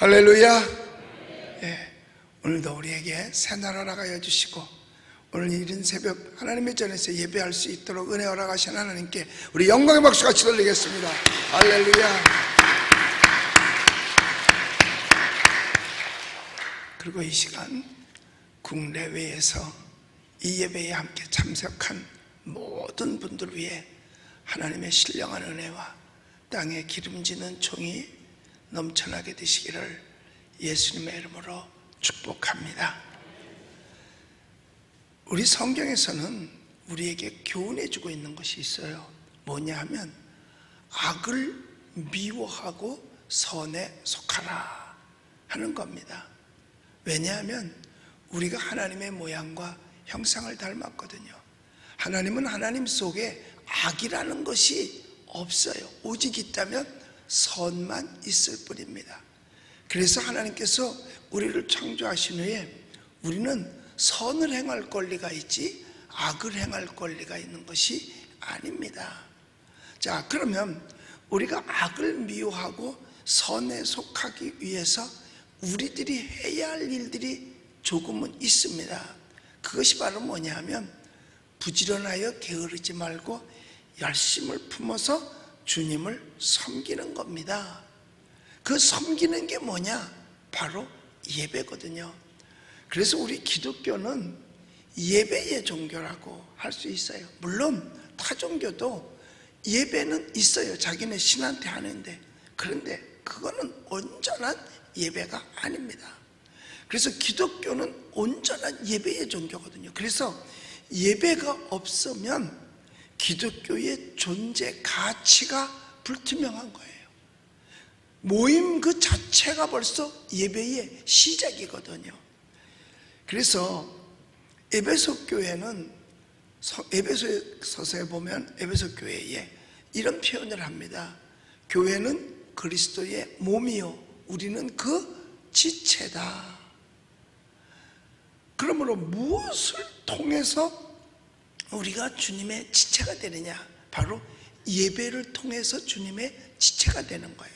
할렐루야. 예, 오늘도 우리에게 새 날 허락하여 주시고 오늘 이른 새벽 하나님의 전에서 예배할 수 있도록 은혜 허락하신 하나님께 우리 영광의 박수 같이 돌리겠습니다. 할렐루야. 그리고 이 시간 국내외에서 이 예배에 함께 참석한 모든 분들 위해 하나님의 신령한 은혜와 땅에 기름지는 종이 넘쳐나게 되시기를 예수님의 이름으로 축복합니다. 우리 성경에서는 우리에게 교훈해주고 있는 것이 있어요. 뭐냐 하면 악을 미워하고 선에 속하라 하는 겁니다. 왜냐하면 우리가 하나님의 모양과 형상을 닮았거든요. 하나님은 하나님 속에 악이라는 것이 없어요. 오직 있다면 선만 있을 뿐입니다. 그래서 하나님께서 우리를 창조하신 후에 우리는 선을 행할 권리가 있지 악을 행할 권리가 있는 것이 아닙니다. 자, 그러면 우리가 악을 미워하고 선에 속하기 위해서 우리들이 해야 할 일들이 조금은 있습니다. 그것이 바로 뭐냐 하면 부지런하여 게으르지 말고 열심을 품어서 주님을 섬기는 겁니다. 그 섬기는 게 뭐냐? 바로 예배거든요. 그래서 우리 기독교는 예배의 종교라고 할 수 있어요. 물론 타 종교도 예배는 있어요. 자기네 신한테 하는데, 그런데 그거는 온전한 예배가 아닙니다. 그래서 기독교는 온전한 예배의 종교거든요. 그래서 예배가 없으면 기독교의 존재 가치가 불투명한 거예요. 모임 그 자체가 벌써 예배의 시작이거든요. 그래서 에베소 교회는 에베소서에 보면 에베소 교회에 이런 표현을 합니다. 교회는 그리스도의 몸이요 우리는 그 지체다. 그러므로 무엇을 통해서 우리가 주님의 지체가 되느냐? 바로 예배를 통해서 주님의 지체가 되는 거예요.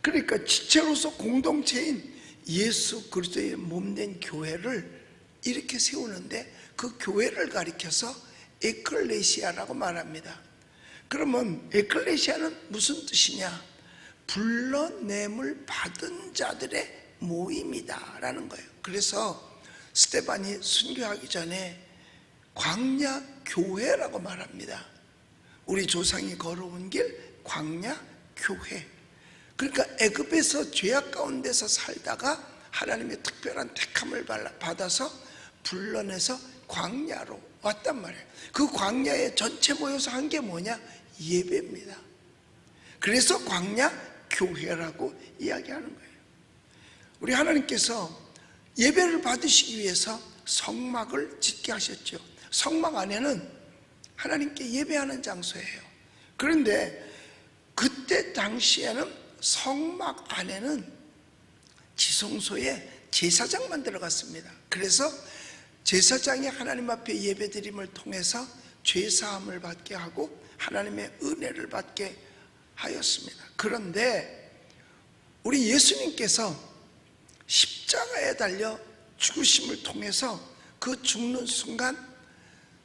그러니까 지체로서 공동체인 예수 그리스도의 몸된 교회를 이렇게 세우는데 그 교회를 가리켜서 에클레시아라고 말합니다. 그러면 에클레시아는 무슨 뜻이냐? 불러냄을 받은 자들의 모임이다 라는 거예요. 그래서 스데반이 순교하기 전에 광야 교회라고 말합니다. 우리 조상이 걸어온 길 광야 교회. 그러니까 애굽에서 죄악 가운데서 살다가 하나님의 특별한 택함을 받아서 불러내서 광야로 왔단 말이에요. 그 광야에 전체 모여서 한 게 뭐냐? 예배입니다. 그래서 광야 교회라고 이야기하는 거예요. 우리 하나님께서 예배를 받으시기 위해서 성막을 짓게 하셨죠. 성막 안에는 하나님께 예배하는 장소예요. 그런데 그때 당시에는 성막 안에는 지성소에 제사장만 들어갔습니다. 그래서 제사장이 하나님 앞에 예배드림을 통해서 죄사함을 받게 하고 하나님의 은혜를 받게 하였습니다. 그런데 우리 예수님께서 십자가에 달려 죽으심을 통해서 그 죽는 순간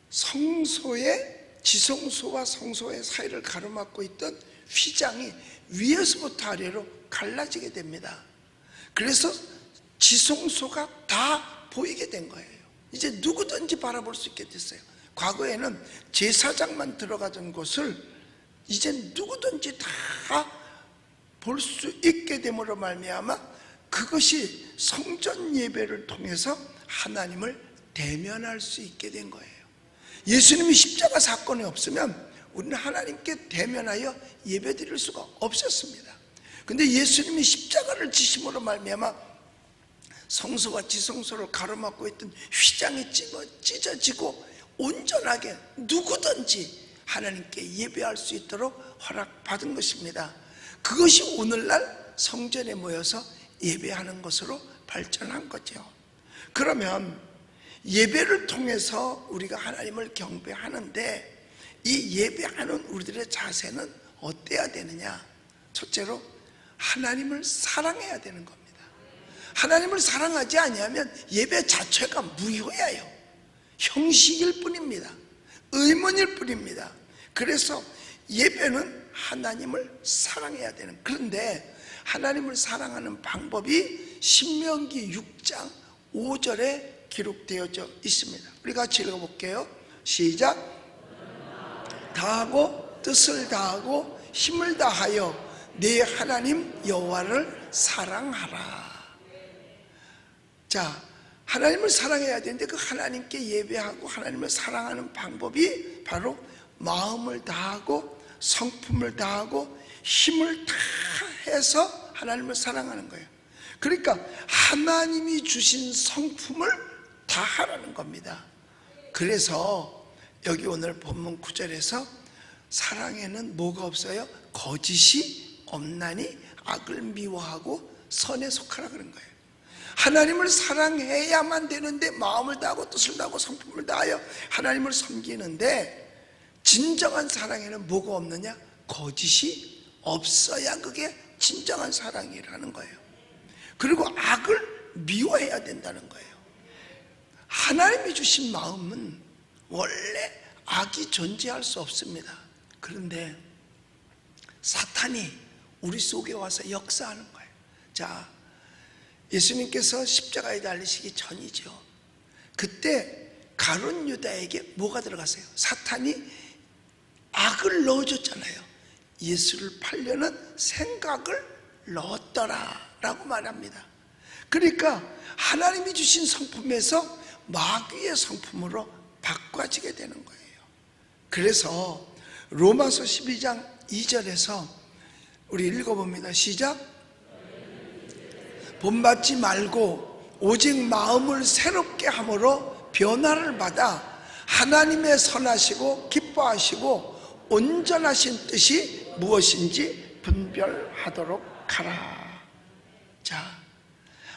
성소의 지성소와 성소의 사이를 가로막고 있던 휘장이 위에서부터 아래로 갈라지게 됩니다. 그래서 지성소가 다 보이게 된 거예요. 이제 누구든지 바라볼 수 있게 됐어요. 과거에는 제사장만 들어가던 곳을 이제 누구든지 다 볼 수 있게 됨으로 말미암아 그것이 성전 예배를 통해서 하나님을 대면할 수 있게 된 거예요. 예수님이 십자가 사건이 없으면 우리는 하나님께 대면하여 예배드릴 수가 없었습니다. 근데 예수님이 십자가를 지심으로 말미암아 성소와 지성소를 가로막고 있던 휘장이 찢어지고 온전하게 누구든지 하나님께 예배할 수 있도록 허락받은 것입니다. 그것이 오늘날 성전에 모여서 예배하는 것으로 발전한 거죠. 그러면 예배를 통해서 우리가 하나님을 경배하는데 이 예배하는 우리들의 자세는 어때야 되느냐? 첫째로 하나님을 사랑해야 되는 겁니다. 하나님을 사랑하지 아니하면 예배 자체가 무효예요. 형식일 뿐입니다. 의문일 뿐입니다. 그래서 예배는 하나님을 사랑해야 되는, 그런데 하나님을 사랑하는 방법이 신명기 6장 5절에 기록되어져 있습니다. 우리 같이 읽어볼게요. 시작. 다하고 뜻을 다하고 힘을 다하여 네 하나님 여호와를 사랑하라. 자, 하나님을 사랑해야 되는데 그 하나님께 예배하고 하나님을 사랑하는 방법이 바로 마음을 다하고 성품을 다하고 힘을 다해서 하나님을 사랑하는 거예요. 그러니까 하나님이 주신 성품을 다하라는 겁니다. 그래서 여기 오늘 본문 9절에서 사랑에는 뭐가 없어요? 거짓이 없나니 악을 미워하고 선에 속하라 그런 거예요. 하나님을 사랑해야만 되는데 마음을 다하고 뜻을 다하고 성품을 다하여 하나님을 섬기는데 진정한 사랑에는 뭐가 없느냐? 거짓이 없어야 그게 진정한 사랑이라는 거예요. 그리고 악을 미워해야 된다는 거예요. 하나님이 주신 마음은 원래 악이 존재할 수 없습니다. 그런데 사탄이 우리 속에 와서 역사하는 거예요. 자, 예수님께서 십자가에 달리시기 전이죠. 그때 가룟 유다에게 뭐가 들어갔어요? 사탄이 악을 넣어줬잖아요. 예수를 팔려는 생각을 넣었더라 라고 말합니다. 그러니까 하나님이 주신 성품에서 마귀의 성품으로 바꿔지게 되는 거예요. 그래서 로마서 12장 2절에서 우리 읽어봅니다. 시작. 본받지 말고 오직 마음을 새롭게 함으로 변화를 받아 하나님의 선하시고 기뻐하시고 온전하신 뜻이 무엇인지 분별하도록 하라. 자,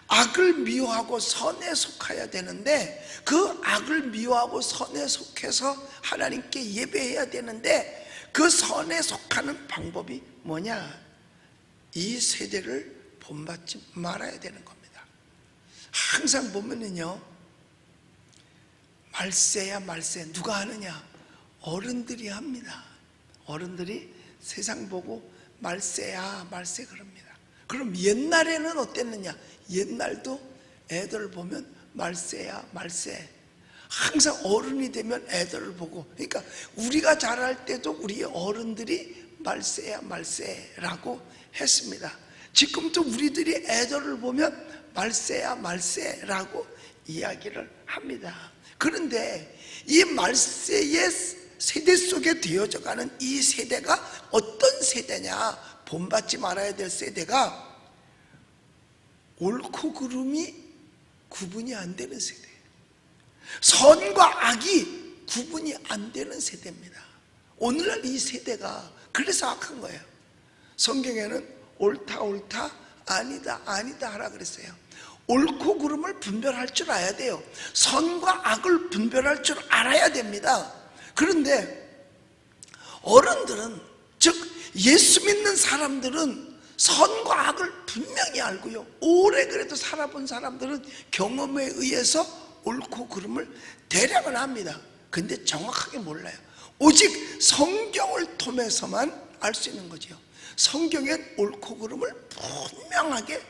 악을 미워하고 선에 속해야 되는데 그 악을 미워하고 선에 속해서 하나님께 예배해야 되는데 그 선에 속하는 방법이 뭐냐? 이 세대를 본받지 말아야 되는 겁니다. 항상 보면은요, 말세야 말세. 누가 하느냐? 어른들이 합니다. 어른들이 세상 보고 말세야 말세 그럽니다. 그럼 옛날에는 어땠느냐? 옛날도 애들 보면 말세야 말세. 항상 어른이 되면 애들을 보고, 그러니까 우리가 자랄 때도 우리 어른들이 말세야 말세라고 했습니다. 지금도 우리들이 애들을 보면 말세야 말세라고 이야기를 합니다. 그런데 이 말세의 세대 속에 되어져가는 이 세대가 어떤 세대냐? 본받지 말아야 될 세대가 옳고 그름이 구분이 안 되는 세대, 선과 악이 구분이 안 되는 세대입니다. 오늘날 이 세대가 그래서 악한 거예요. 성경에는 옳다 옳다 아니다 아니다 하라 그랬어요. 옳고 그름을 분별할 줄 알아야 돼요. 선과 악을 분별할 줄 알아야 됩니다. 그런데 어른들은, 즉 예수 믿는 사람들은 선과 악을 분명히 알고요, 오래 그래도 살아본 사람들은 경험에 의해서 옳고 그름을 대략은 합니다. 근데 정확하게 몰라요. 오직 성경을 통해서만 알 수 있는 거죠. 성경엔 옳고 그름을 분명하게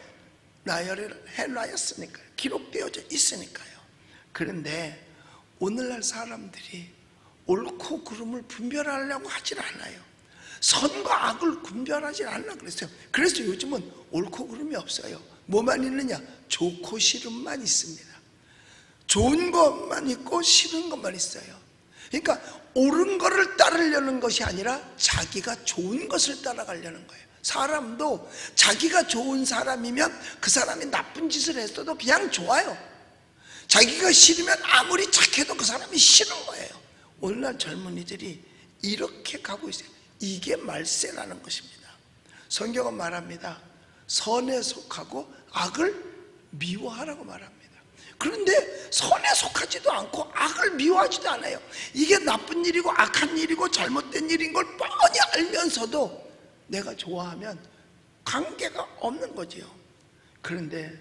나열을 해놔였으니까요. 기록되어져 있으니까요. 그런데 오늘날 사람들이 옳고 그름을 분별하려고 하질 않아요. 선과 악을 분별하지 않으려고 그랬어요. 그래서 요즘은 옳고 그름이 없어요. 뭐만 있느냐? 좋고 싫음만 있습니다. 좋은 것만 있고 싫은 것만 있어요. 그러니까 옳은 것을 따르려는 것이 아니라 자기가 좋은 것을 따라가려는 거예요. 사람도 자기가 좋은 사람이면 그 사람이 나쁜 짓을 했어도 그냥 좋아요. 자기가 싫으면 아무리 착해도 그 사람이 싫은 거예요. 오늘날 젊은이들이 이렇게 가고 있어요. 이게 말세라는 것입니다. 성경은 말합니다. 선에 속하고 악을 미워하라고 말합니다. 그런데 선에 속하지도 않고 악을 미워하지도 않아요. 이게 나쁜 일이고 악한 일이고 잘못된 일인 걸 뻔히 알면서도 내가 좋아하면 관계가 없는 거지요. 그런데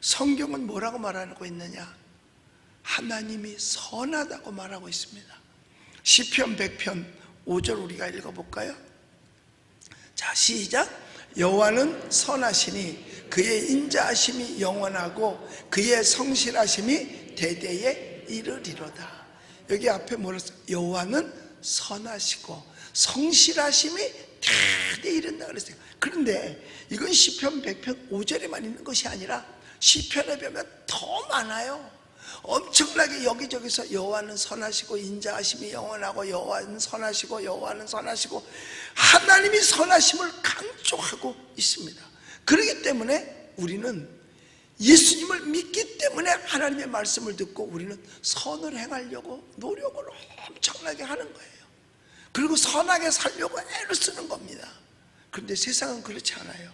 성경은 뭐라고 말하고 있느냐? 하나님이 선하다고 말하고 있습니다. 시편 100편 5절 우리가 읽어볼까요? 자, 시작. 여호와는 선하시니 그의 인자하심이 영원하고 그의 성실하심이 대대에 이르리로다. 여기 앞에 뭐라 써요? 여호와는 선하시고 성실하심이 대대에 이른다 그랬어요. 그런데 이건 시편 100편 5절에만 있는 것이 아니라 시편에 보면 더 많아요. 엄청나게 여기저기서 여호와는 선하시고 인자하심이 영원하고 여호와는 선하시고 여호와는 선하시고 하나님이 선하심을 강조하고 있습니다. 그렇기 때문에 우리는 예수님을 믿기 때문에 하나님의 말씀을 듣고 우리는 선을 행하려고 노력을 엄청나게 하는 거예요. 그리고 선하게 살려고 애를 쓰는 겁니다. 그런데 세상은 그렇지 않아요.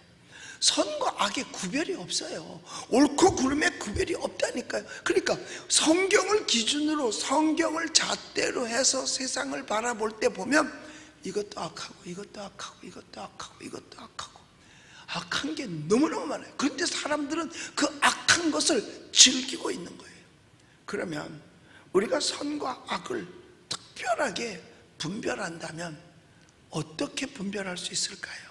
선과 악의 구별이 없어요. 옳고 그름의 구별이 없다니까요. 그러니까 성경을 기준으로 성경을 잣대로 해서 세상을 바라볼 때 보면 이것도 악하고 이것도 악하고 이것도 악하고 이것도 악하고 악한 게 너무너무 많아요. 그런데 사람들은 그 악한 것을 즐기고 있는 거예요. 그러면 우리가 선과 악을 특별하게 분별한다면 어떻게 분별할 수 있을까요?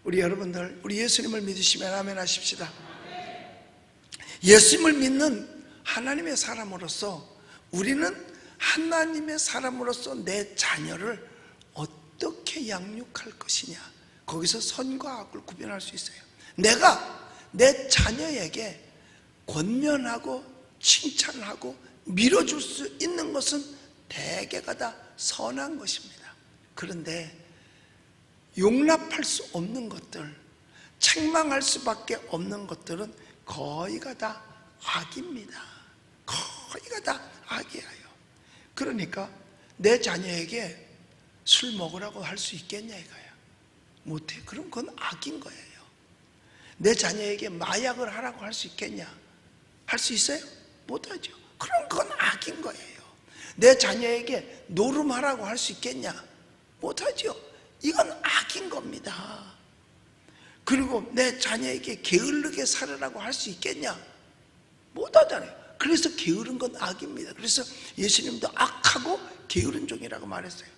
우리 여러분들, 우리 예수님을 믿으시면 아멘 하십시다. 예수님을 믿는 하나님의 사람으로서 우리는 하나님의 사람으로서 내 자녀를 어떻게 양육할 것이냐, 거기서 선과 악을 구별할 수 있어요. 내가 내 자녀에게 권면하고 칭찬하고 밀어줄 수 있는 것은 대개가 다 선한 것입니다. 그런데 용납할 수 없는 것들, 책망할 수밖에 없는 것들은 거의가 다 악입니다. 거의가 다 악이에요. 그러니까 내 자녀에게 술 먹으라고 할 수 있겠냐 이거예요. 못해. 그럼 그건 악인 거예요. 내 자녀에게 마약을 하라고 할 수 있겠냐? 할 수 있어요? 못하죠. 그럼 그건 악인 거예요. 내 자녀에게 노름하라고 할 수 있겠냐? 못하죠. 이건 악인 겁니다. 그리고 내 자녀에게 게으르게 살으라고 할 수 있겠냐? 못하잖아요. 그래서 게으른 건 악입니다. 그래서 예수님도 악하고 게으른 종이라고 말했어요.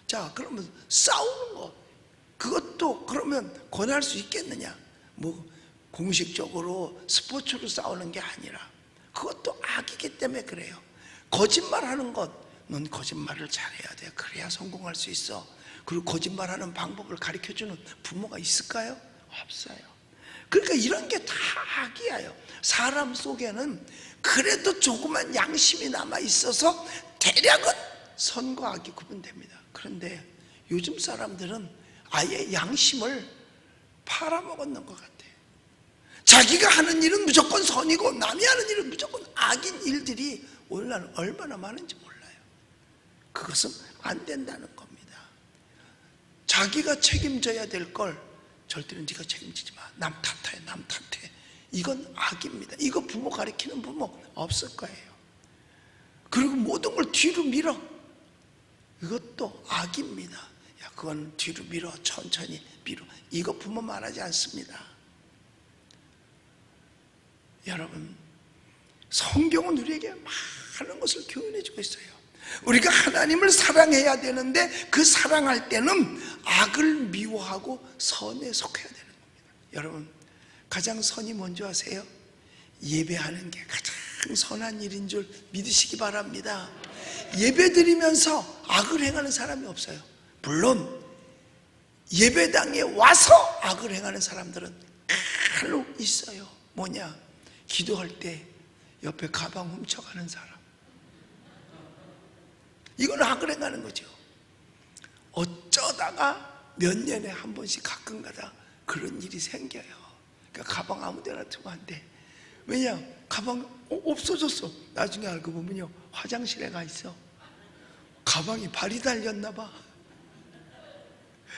자, 그러면 싸우는 거, 그것도 그러면 권할 수 있겠느냐? 뭐 공식적으로 스포츠로 싸우는 게 아니라 그것도 악이기 때문에 그래요. 거짓말하는 것, 넌 거짓말을 잘해야 돼. 그래야 성공할 수 있어. 그리고 거짓말하는 방법을 가르쳐주는 부모가 있을까요? 없어요. 그러니까 이런 게 다 악이에요. 사람 속에는 그래도 조그만 양심이 남아있어서 대략은 선과 악이 구분됩니다. 그런데 요즘 사람들은 아예 양심을 팔아먹었는 것 같아요. 자기가 하는 일은 무조건 선이고 남이 하는 일은 무조건 악인 일들이 오늘날 얼마나 많은지 몰라요. 그것은 안 된다는 겁니다. 자기가 책임져야 될 걸 절대로 네가 책임지지 마. 남 탓해, 남 탓해. 이건 악입니다. 이거 부모 가르치는 부모 없을 거예요. 그리고 모든 걸 뒤로 밀어. 이것도 악입니다. 야, 그건 뒤로 밀어. 천천히 밀어. 이거 부모 말하지 않습니다. 여러분, 성경은 우리에게 많은 것을 교훈해주고 있어요. 우리가 하나님을 사랑해야 되는데 그 사랑할 때는 악을 미워하고 선에 속해야 되는 겁니다. 여러분, 가장 선이 뭔지 아세요? 예배하는 게 가장 선한 일인 줄 믿으시기 바랍니다. 예배 드리면서 악을 행하는 사람이 없어요. 물론 예배당에 와서 악을 행하는 사람들은 간혹 있어요. 뭐냐? 기도할 때 옆에 가방 훔쳐가는 사람. 이건 악을 행하는 거죠. 어쩌다가 몇 년에 한 번씩 가끔가다 그런 일이 생겨요. 그러니까 가방 아무 데나 두면 안 돼. 왜냐? 가방 없어졌어. 나중에 알고 보면요, 화장실에 가 있어. 가방이 발이 달렸나 봐.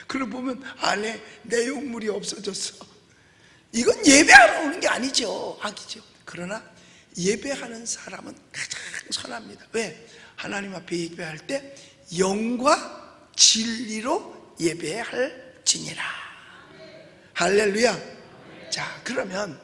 그러고 보면 안에 내용물이 없어졌어. 이건 예배하러 오는 게 아니죠. 악이죠. 그러나 예배하는 사람은 가장 선합니다. 왜? 하나님 앞에 예배할 때 영과 진리로 예배할지니라. 할렐루야. 자, 그러면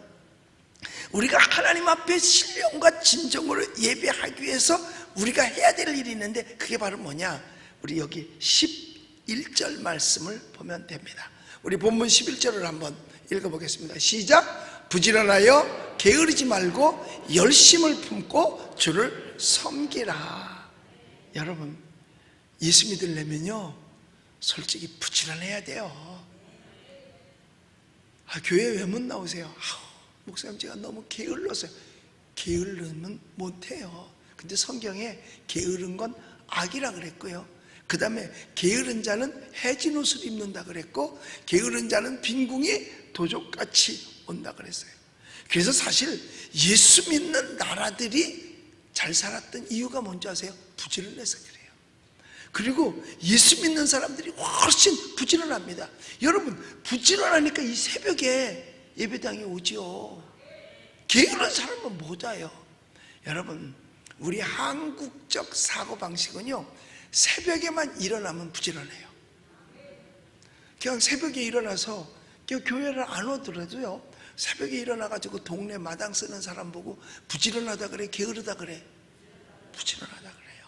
우리가 하나님 앞에 신령과 진정으로 예배하기 위해서 우리가 해야 될 일이 있는데, 그게 바로 뭐냐? 우리 여기 11절 말씀을 보면 됩니다. 우리 본문 11절을 한번 읽어보겠습니다. 시작. 부지런하여 게으르지 말고 열심을 품고 주를 섬기라. 여러분, 예수 믿으려면요 솔직히 부지런해야 돼요. 교회 왜 못 나오세요? 목사님 제가 너무 게을러서요. 게으르면 못해요. 근데 성경에 게으른 건 악이라 그랬고요, 그 다음에 게으른 자는 해진 옷을 입는다 그랬고, 게으른 자는 빈궁이 도적같이 온다 그랬어요. 그래서 사실 예수 믿는 나라들이 잘 살았던 이유가 뭔지 아세요? 부지런해서 그래요. 그리고 예수 믿는 사람들이 훨씬 부지런합니다. 여러분, 부지런하니까 이 새벽에 예배당에 오지요. 게으른 사람은 못 와요. 여러분, 우리 한국적 사고방식은요 새벽에만 일어나면 부지런해요. 그냥 새벽에 일어나서 그냥 교회를 안 오더라도요 새벽에 일어나가지고 동네 마당 쓰는 사람 보고 부지런하다 그래, 게으르다 그래? 부지런하다 그래요.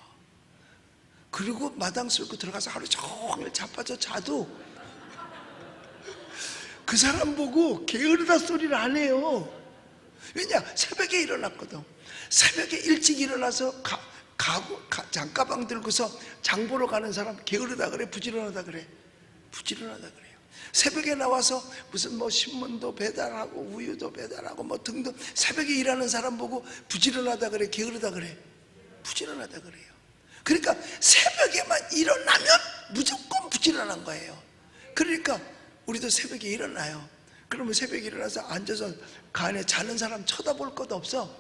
그리고 마당 쓸고 들어가서 하루 종일 자빠져 자도 그 사람 보고 게으르다 소리를 안 해요. 왜냐? 새벽에 일어났거든. 새벽에 일찍 일어나서 장가방 들고서 장 보러 가는 사람 게으르다 그래, 부지런하다 그래? 부지런하다 그래요. 새벽에 나와서 무슨 뭐 신문도 배달하고 우유도 배달하고 뭐 등등 새벽에 일하는 사람 보고 부지런하다 그래, 게으르다 그래? 부지런하다 그래요. 그러니까 새벽에만 일어나면 무조건 부지런한 거예요. 그러니까 우리도 새벽에 일어나요. 그러면 새벽에 일어나서 앉아서 간에 자는 사람 쳐다볼 것도 없어.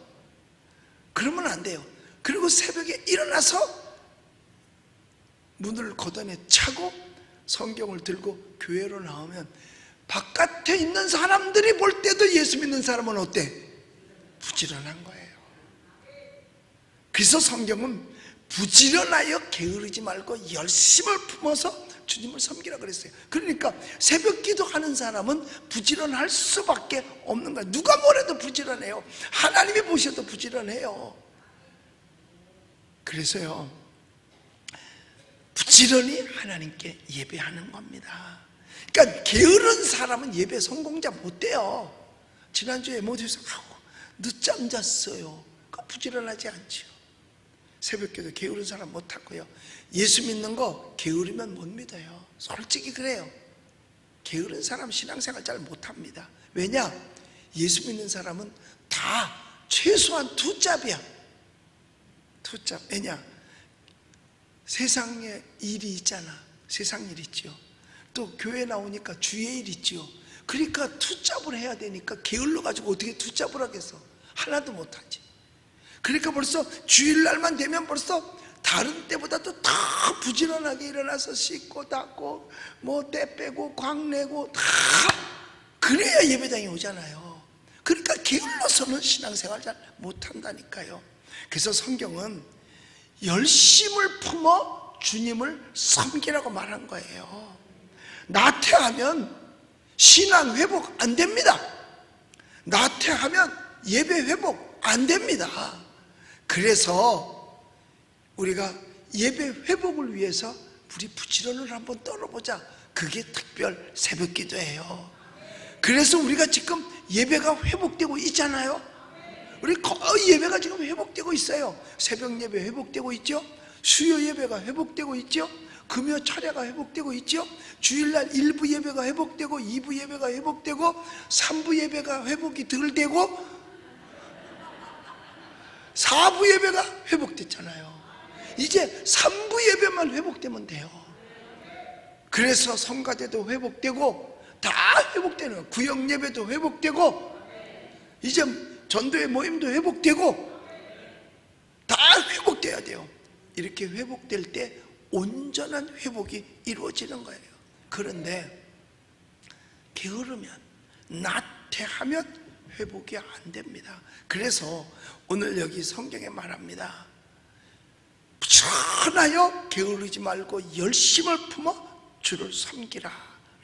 그러면 안 돼요. 그리고 새벽에 일어나서 문을 걷어내 차고 성경을 들고 교회로 나오면 바깥에 있는 사람들이 볼 때도 예수 믿는 사람은 어때? 부지런한 거예요. 그래서 성경은 부지런하여 게으르지 말고 열심을 품어서 주님을 섬기라 그랬어요. 그러니까 새벽 기도하는 사람은 부지런할 수밖에 없는 거예요. 누가 뭐래도 부지런해요. 하나님이 보셔도 부지런해요. 그래서요 부지런히 하나님께 예배하는 겁니다. 그러니까 게으른 사람은 예배 성공자 못 돼요. 지난주에 모두에서 늦잠 잤어요. 그러니까 부지런하지 않죠. 새벽기도 게으른 사람 못하고요, 예수 믿는 거 게으르면 못 믿어요. 솔직히 그래요. 게으른 사람 신앙생활 잘 못합니다. 왜냐? 예수 믿는 사람은 다 최소한 두 짭이야. 두 짭. 왜냐? 세상에 일이 있잖아. 세상 일 있죠. 또 교회 나오니까 주의 일 있죠. 그러니까 투잡을 해야 되니까 게을러가지고 어떻게 투잡을 하겠어? 하나도 못하지. 그러니까 벌써 주일날만 되면 벌써 다른 때보다도 더 부지런하게 일어나서 씻고 닦고 뭐 때 빼고 광 내고 다 그래야 예배당에 오잖아요. 그러니까 게을러서는 신앙생활 잘 못한다니까요. 그래서 성경은 열심을 품어 주님을 섬기라고 말한 거예요. 나태하면 신앙 회복 안 됩니다. 나태하면 예배 회복 안 됩니다. 그래서 우리가 예배 회복을 위해서 우리 부지런을 한번 떨어보자. 그게 특별 새벽 기도예요. 그래서 우리가 지금 예배가 회복되고 있잖아요. 우리 거의 예배가 지금 회복되고 있어요. 새벽 예배 회복되고 있죠. 수요 예배가 회복되고 있죠. 금요 차례가 회복되고 있죠. 주일날 1부 예배가 회복되고 2부 예배가 회복되고 3부 예배가 회복이 덜 되고 4부 예배가 회복됐잖아요. 이제 3부 예배만 회복되면 돼요. 그래서 성가대도 회복되고 다 회복되는 거예요. 구역 예배도 회복되고 이제 전도회 모임도 회복되고 다 회복돼야 돼요. 이렇게 회복될 때 온전한 회복이 이루어지는 거예요. 그런데 게으르면 나태하면 회복이 안 됩니다. 그래서 오늘 여기 성경에 말합니다. 부지런하여 게으르지 말고 열심을 품어 주를 섬기라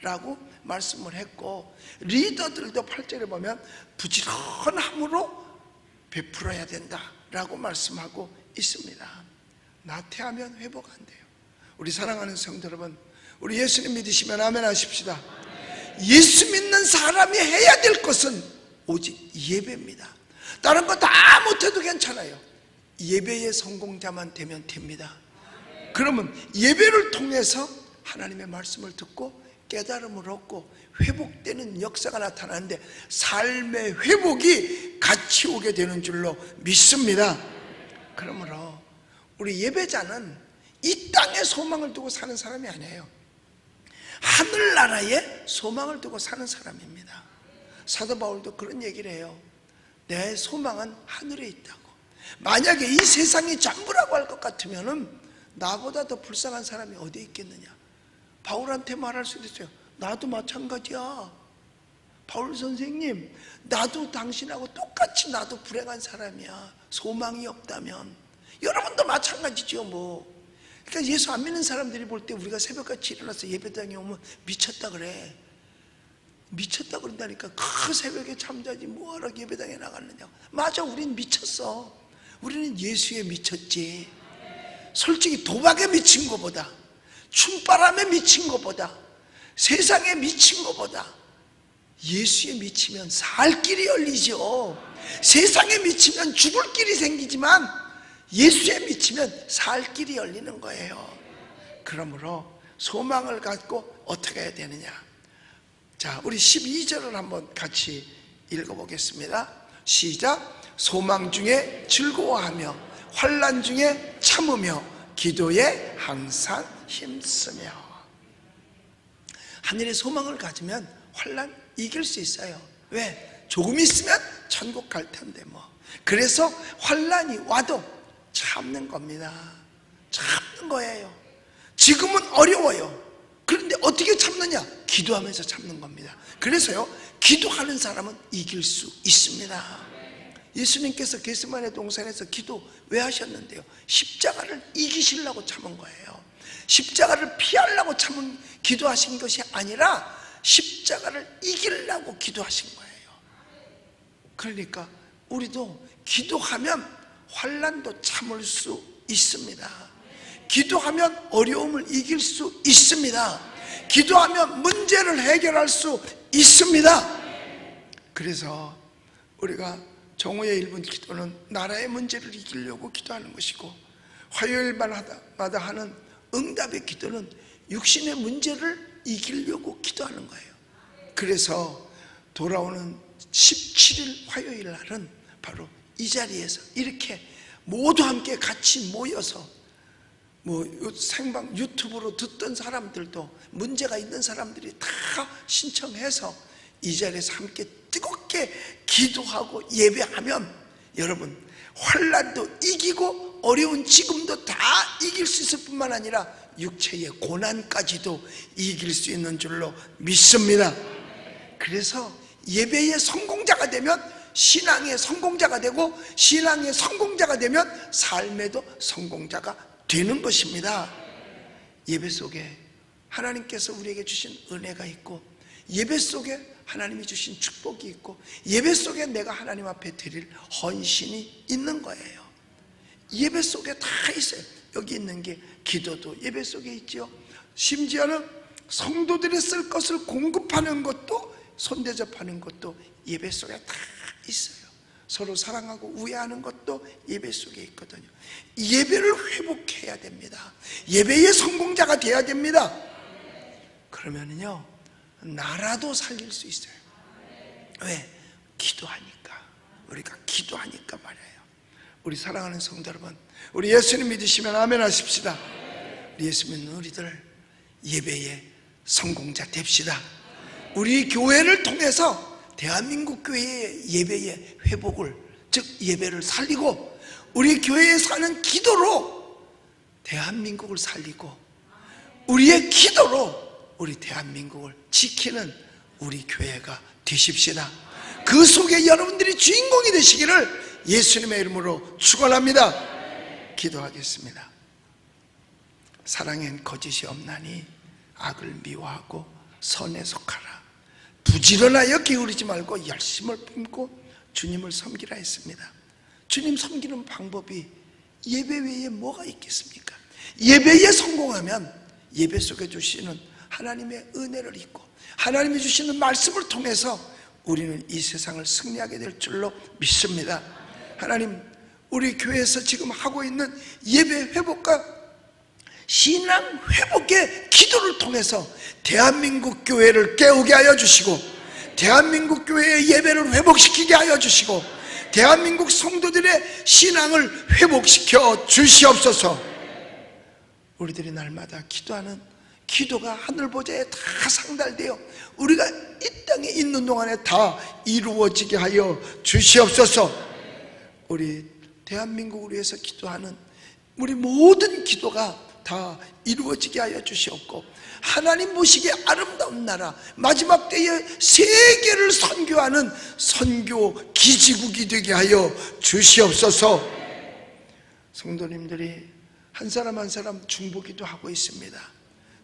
라고 말씀을 했고, 리더들도 8절에 보면 부지런함으로 베풀어야 된다 라고 말씀하고 있습니다. 나태하면 회복 안 돼요. 우리 사랑하는 성도 여러분, 우리 예수님 믿으시면 아멘 하십시다. 예수 믿는 사람이 해야 될 것은 오직 예배입니다. 다른 거 다 못해도 괜찮아요. 예배의 성공자만 되면 됩니다. 그러면 예배를 통해서 하나님의 말씀을 듣고 깨달음을 얻고 회복되는 역사가 나타나는데, 삶의 회복이 같이 오게 되는 줄로 믿습니다. 그러므로 우리 예배자는 이 땅에 소망을 두고 사는 사람이 아니에요. 하늘나라에 소망을 두고 사는 사람입니다. 사도 바울도 그런 얘기를 해요. 내 소망은 하늘에 있다고. 만약에 이 세상이 전부라고 할 것 같으면은 나보다 더 불쌍한 사람이 어디 있겠느냐. 바울한테 말할 수도 있어요. 나도 마찬가지야. 바울 선생님, 나도 당신하고 똑같이 나도 불행한 사람이야. 소망이 없다면 여러분도 마찬가지죠 뭐. 그러니까 예수 안 믿는 사람들이 볼 때 우리가 새벽같이 일어나서 예배당에 오면 미쳤다 그래. 미쳤다 그런다니까. 그 새벽에 잠자지 뭐하러 예배당에 나갔느냐고. 맞아, 우린 미쳤어. 우리는 예수에 미쳤지. 솔직히 도박에 미친 것보다, 춤바람에 미친 것보다, 세상에 미친 것보다 예수에 미치면 살 길이 열리죠. 세상에 미치면 죽을 길이 생기지만 예수에 미치면 살 길이 열리는 거예요. 그러므로 소망을 갖고 어떻게 해야 되느냐. 자, 우리 12절을 한번 같이 읽어보겠습니다. 시작. 소망 중에 즐거워하며 환난 중에 참으며 기도에 항상 힘쓰며. 하늘의 소망을 가지면 환난 이길 수 있어요. 왜? 조금 있으면 천국 갈 텐데 뭐. 그래서 환난이 와도 참는 겁니다. 참는 거예요. 지금은 어려워요. 그런데 어떻게 참느냐? 기도하면서 참는 겁니다. 그래서요, 기도하는 사람은 이길 수 있습니다. 예수님께서 겟세마네 동산에서 기도 왜 하셨는데요? 십자가를 이기시려고 참은 거예요. 십자가를 피하려고 기도하신 것이 아니라 십자가를 이기려고 기도하신 거예요. 그러니까 우리도 기도하면 환난도 참을 수 있습니다. 기도하면 어려움을 이길 수 있습니다. 기도하면 문제를 해결할 수 있습니다. 그래서 우리가 정오의 1분 기도는 나라의 문제를 이기려고 기도하는 것이고, 화요일마다 하는 응답의 기도는 육신의 문제를 이기려고 기도하는 거예요. 그래서 돌아오는 17일 화요일 날은 바로 이 자리에서 이렇게 모두 함께 같이 모여서, 뭐 생방 유튜브로 듣던 사람들도, 문제가 있는 사람들이 다 신청해서 이 자리에서 함께 뜨겁게 기도하고 예배하면 여러분 환난도 이기고 어려운 지금도 다 이길 수 있을 뿐만 아니라 육체의 고난까지도 이길 수 있는 줄로 믿습니다. 그래서 예배의 성공자가 되면 신앙의 성공자가 되고, 신앙의 성공자가 되면 삶에도 성공자가 되는 것입니다. 예배 속에 하나님께서 우리에게 주신 은혜가 있고, 예배 속에 하나님이 주신 축복이 있고, 예배 속에 내가 하나님 앞에 드릴 헌신이 있는 거예요. 예배 속에 다 있어요. 여기 있는 게 기도도 예배 속에 있죠. 심지어는 성도들이 쓸 것을 공급하는 것도, 손대접하는 것도 예배 속에 다 있어요. 서로 사랑하고 우애하는 것도 예배 속에 있거든요. 예배를 회복해야 됩니다. 예배의 성공자가 돼야 됩니다. 그러면은요, 나라도 살릴 수 있어요. 왜? 기도하니까. 우리가 기도하니까 말이에요. 우리 사랑하는 성도 여러분, 우리 예수님 믿으시면 아멘 하십시다. 우리 예수 믿는 우리들 예배의 성공자 됩시다. 우리 교회를 통해서 대한민국 교회의 예배의 회복을, 즉 예배를 살리고, 우리 교회에서 하는 기도로 대한민국을 살리고, 우리의 기도로 우리 대한민국을 지키는 우리 교회가 되십시다. 그 속에 여러분들이 주인공이 되시기를 예수님의 이름으로 축원합니다. 기도하겠습니다. 사랑엔 거짓이 없나니 악을 미워하고 선에 속하라. 부지런하여 게으르지 말고 열심을 품고 주님을 섬기라 했습니다. 주님 섬기는 방법이 예배 외에 뭐가 있겠습니까? 예배에 성공하면 예배 속에 주시는 하나님의 은혜를 잊고 하나님이 주시는 말씀을 통해서 우리는 이 세상을 승리하게 될 줄로 믿습니다. 하나님, 우리 교회에서 지금 하고 있는 예배 회복과 신앙 회복의 기도를 통해서 대한민국 교회를 깨우게 하여 주시고 대한민국 교회의 예배를 회복시키게 하여 주시고 대한민국 성도들의 신앙을 회복시켜 주시옵소서. 우리들이 날마다 기도하는 기도가 하늘 보좌에 다 상달되어 우리가 이 땅에 있는 동안에 다 이루어지게 하여 주시옵소서. 우리 대한민국을 위해서 기도하는 우리 모든 기도가 다 이루어지게 하여 주시옵고 하나님 보시기에 아름다운 나라 마지막 때에 세계를 선교하는 선교 기지국이 되게 하여 주시옵소서. 성도님들이 한 사람 한 사람 중보기도 하고 있습니다.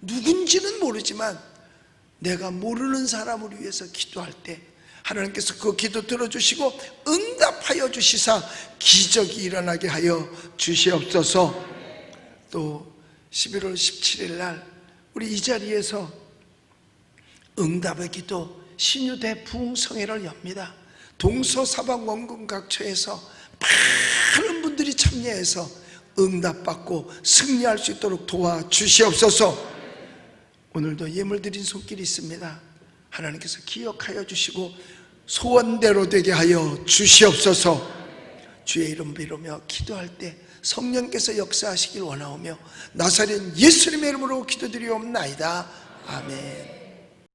누군지는 모르지만 내가 모르는 사람을 위해서 기도할 때 하나님께서 그 기도 들어주시고 응답하여 주시사 기적이 일어나게 하여 주시옵소서. 또 11월 17일 날 우리 이 자리에서 응답의 기도 신유대 부흥성회를 엽니다. 동서사방 원군 각처에서 많은 분들이 참여해서 응답받고 승리할 수 있도록 도와주시옵소서. 오늘도 예물 드린 손길이 있습니다. 하나님께서 기억하여 주시고 소원대로 되게 하여 주시옵소서. 주의 이름 비르며 기도할 때 성령께서 역사하시길 원하오며 나사렛 예수님의 이름으로 기도드리옵나이다. 아멘.